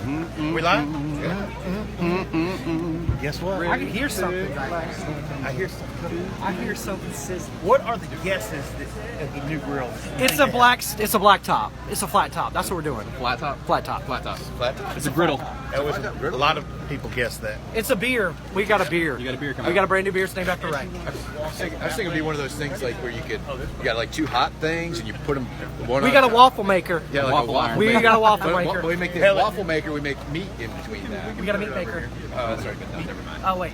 We live? Guess what? I can hear something. I hear something. I hear something sizzling. What are the guesses of the new grill? It's a black top. It's a flat top. That's what we're doing. Flat top? Flat top. Flat top. Flat top? It's a griddle. That was a lot of people guessed that. It's a beer. We got a beer. You got a beer coming We got a brand new beer. It's named after Ray. I was thinking it'd be one of those things like where you got like two hot things and you put them one. We got a waffle maker. Yeah, like waffle a iron. waffle. We maker. got a waffle But maker. when we make the waffle maker, we make meat in between that. We got a meat maker. Oh, that's right. No, never mind. Oh wait,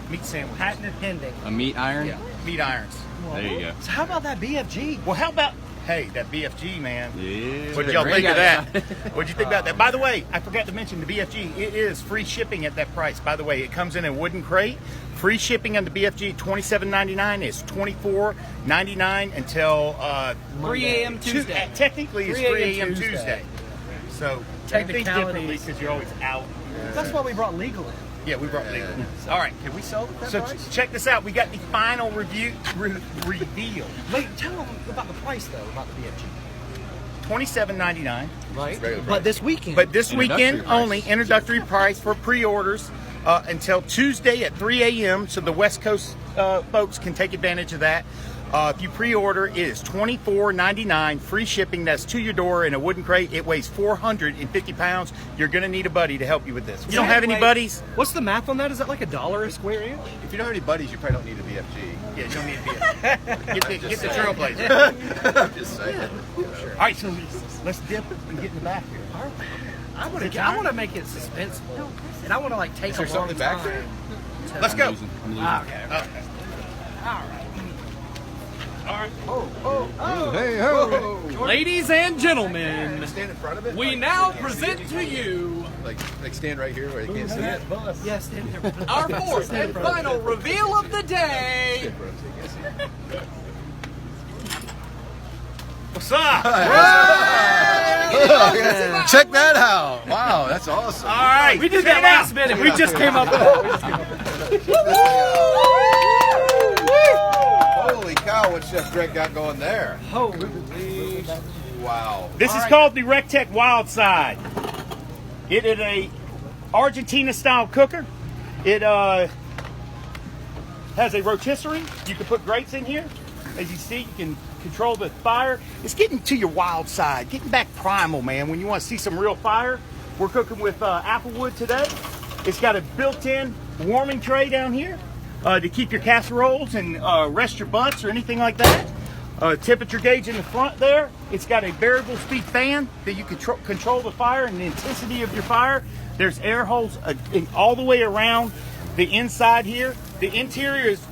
Meat sandwich. patent pending. A meat iron? Yeah. Meat irons. There you go. So how about that BFG? Well, how about, hey, that BFG, man. Yeah. What'd y'all think of that? What'd you think about that? By the way, I forgot to mention the BFG. It is free shipping at that price. By the way, it comes in a wooden crate. Free shipping on the BFG, $27.99. It's $24.99 until 3 a.m. Tuesday. Technically, it's 3 3 a.m. Tuesday. Tuesday. So think differently Technicalities. because you're always out. That's why we brought legal in. Yeah, we brought legal. All right. Can we sell it? So check this out. We got the final reveal. Wait, tell them about the price though. About the BFG. $27.99. Right. Regular But price. this weekend. But this Introductory weekend price. only, introductory price for pre-orders until Tuesday at 3 a.m. So the West Coast folks can take advantage of that. If you pre-order, it is $24.99, free shipping. That's to your door in a wooden crate. It weighs 450 pounds. You're going to need a buddy to help you with this. If you don't have any buddies, What's the math on that? Is that like $1 a square inch? If you don't have any buddies, you probably don't need a BFG. yeah, you don't need to be get the trailblazer. I'm just saying. All right, so let's dip and get in the back here. I want to make it suspenseful, and I want to like take Is there a long something back time. there? Let's go. I'm losing. Okay. Okay. All right. All right. Hey, ho. Ladies and gentlemen, Stand in front of it. we Like, now you can't see present it? to you like stand right here where you can't see it. Yes, in there. our fourth and final reveal of the day. What's up? Check that out! Wow, that's awesome. All right. We did check that it out. last minute. We just came up with that. Holy cow! What Chef Greg got going there? Holy. Wow. This is called the RT-TMG WyldSide. It is a Argentina-style cooker. It has a rotisserie. You can put grates in here. As you see, you can control the fire. It's getting to your wild side, getting back primal, man. When you want to see some real fire, we're cooking with applewood today. It's got a built-in warming tray down here to keep your casseroles and rest your butts or anything like that. Temperature gauge in the front there. It's got a variable speed fan that you can control the fire and the intensity of your fire. There's air holes all the way around the inside here. The interior is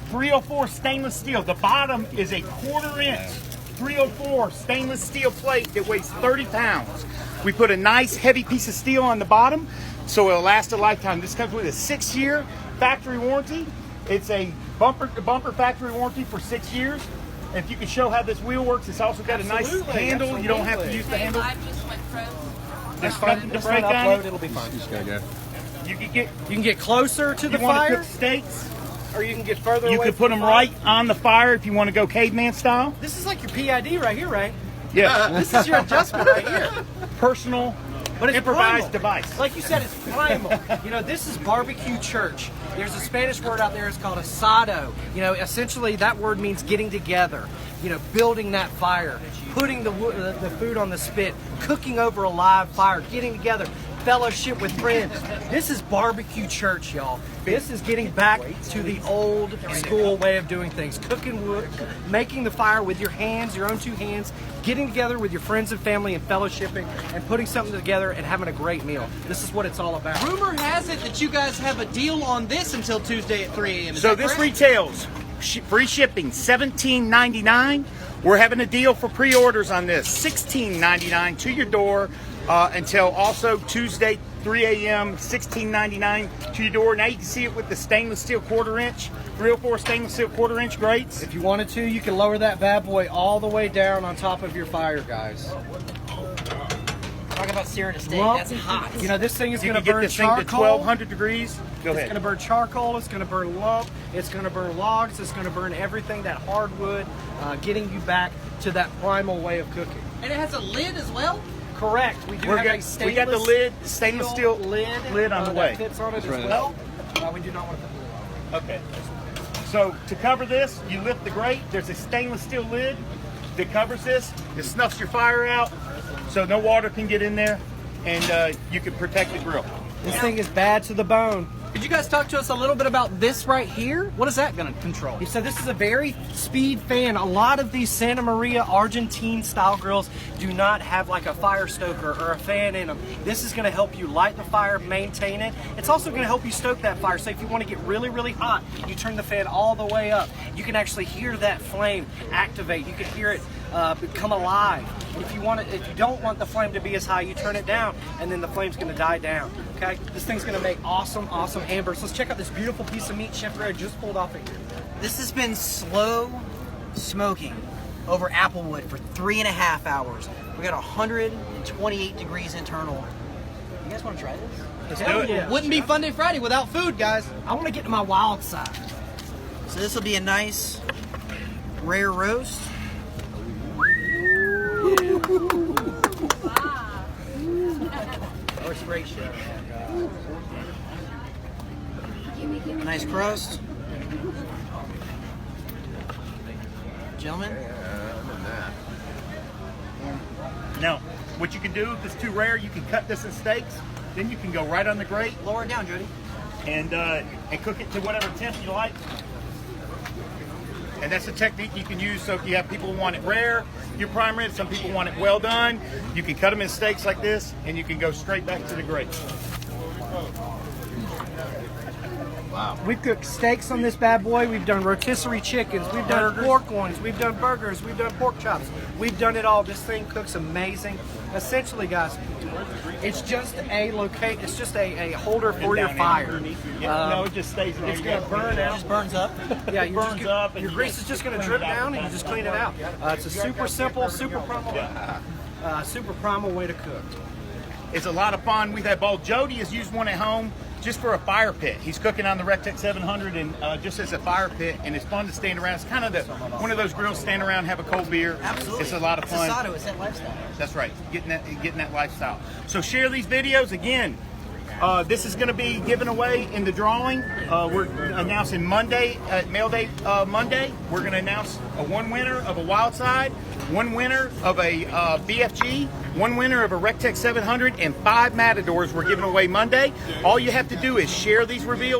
304 stainless steel. The bottom is a 1/4 inch 304 stainless steel plate that weighs 30 pounds. We put a nice heavy piece of steel on the bottom so it'll last a lifetime. This comes with a 6-year factory warranty. It's a bumper factory warranty for 6 years. And if you can show how this wheel works, it's also got a nice handle. You don't have to use the handle. Just fine. Just right upload, on. it'll be fine. Just gotta go. You You can get closer to the you want to fire, cook steaks. or you can get further You away. could put from them the fire. right on the fire if you want to go caveman style. This is like your PID right here, right? Yeah, This is your adjustment right here. personal, But it's improvised primal. device. Like you said, it's primal. You know, this is barbecue church. There's a Spanish word out there. It's called asado. You know, essentially that word means getting together. You know, building that fire, putting the food on the spit, cooking over a live fire, getting together, fellowship with friends. This is barbecue church, y'all. This is getting back to the old school way of doing things. Cooking wood, making the fire with your hands, your own 2 hands, getting together with your friends and family and fellowshipping and putting something together and having a great meal. This is what it's all about. Rumor has it that you guys have a deal on this until Tuesday at 3 a.m. Is So that this correct? retails free shipping $17.99. We're having a deal for pre-orders on this $16.99 to your door until also Tuesday 3 a.m. $16.99 to your door. Now you can see it with the stainless steel 1/4 inch 304 stainless steel 1/4 inch grates. If you wanted to, you can lower that bad boy all the way down on top of your fire, guys. Talk about searing a steak. Well, That's hot. You know, this thing is You going can to get burn this thing to charcoal. 1200 degrees. Go It's ahead. going to burn charcoal. It's going to burn lump. It's going to burn logs. It's going to burn everything, that hardwood, getting you back to that primal way of cooking. And it has a lid as well? Correct. We do have a stainless we got the lid, stainless steel lid on the way. that fits on it as right. well. We do not want to put the lid on. Okay. So to cover this, you lift the grate. There's a stainless steel lid that covers this. It snuffs your fire out, so no water can get in there, and you can protect the grill. This thing is bad to the bone. Could you guys talk to us a little bit about this right here? What is that going to control? So this is a very speed fan. A lot of these Santa Maria Argentine style grills do not have like a fire stoker or a fan in them. This is going to help you light the fire, maintain it. It's also going to help you stoke that fire. So if you want to get really, really hot, you turn the fan all the way up. You can actually hear that flame activate. You can hear it become alive. If you don't want the flame to be as high, you turn it down, and then the flame's going to die down. Okay, this thing's going to make awesome ambers. Let's check out this beautiful piece of meat Chef Ray just pulled off of here. This has been slow smoking over applewood for 3.5 hours. We got 128 degrees internal. You guys want to try this? Let's do it. Yeah. Wouldn't be Funday Friday without food, guys. I want to get to my wild side. So this will be a nice rare roast. Oh, it's great, Chef. Nice crust. Gentlemen, Now, what you can do if it's too rare, you can cut this in steaks. Then you can go right on the grate lower it down, Jody. and cook it to whatever temp you like. And that's a technique you can use. So if you have people who want it rare, you prime it. Some people want it well done. You can cut them in steaks like this, and you can go straight back to the grate. Wow. We've cooked steaks on this bad boy. We've done rotisserie chickens. We've done pork loins. We've done burgers. We've done pork chops. We've done it all. This thing cooks amazing. Essentially, guys, it's just a It's just a holder for your fire. No, it just stays there. It's going to burn It out. just burns up. Yeah, burns up, and your you grease just is just going to clean drip it out. down, and you just clean it out. It's a super simple, super primal way to cook. It's a lot of fun. We've had both. Jody has used one at home just for a fire pit. He's cooking on the RT 700 and just as a fire pit, and it's fun to stand around. It's kind of one of those grills, stand around, have a cold beer. Absolutely. It's a lot of fun. It's that lifestyle. That's right, getting that lifestyle. So share these videos again. This is going to be given away in the drawing. We're announcing Monday at Mail Day Monday. We're going to announce one winner of a WyldSide, one winner of a BFG, one winner of a RT 700, and 5 Matadors we're giving away Monday. All you have to do is share these reveals.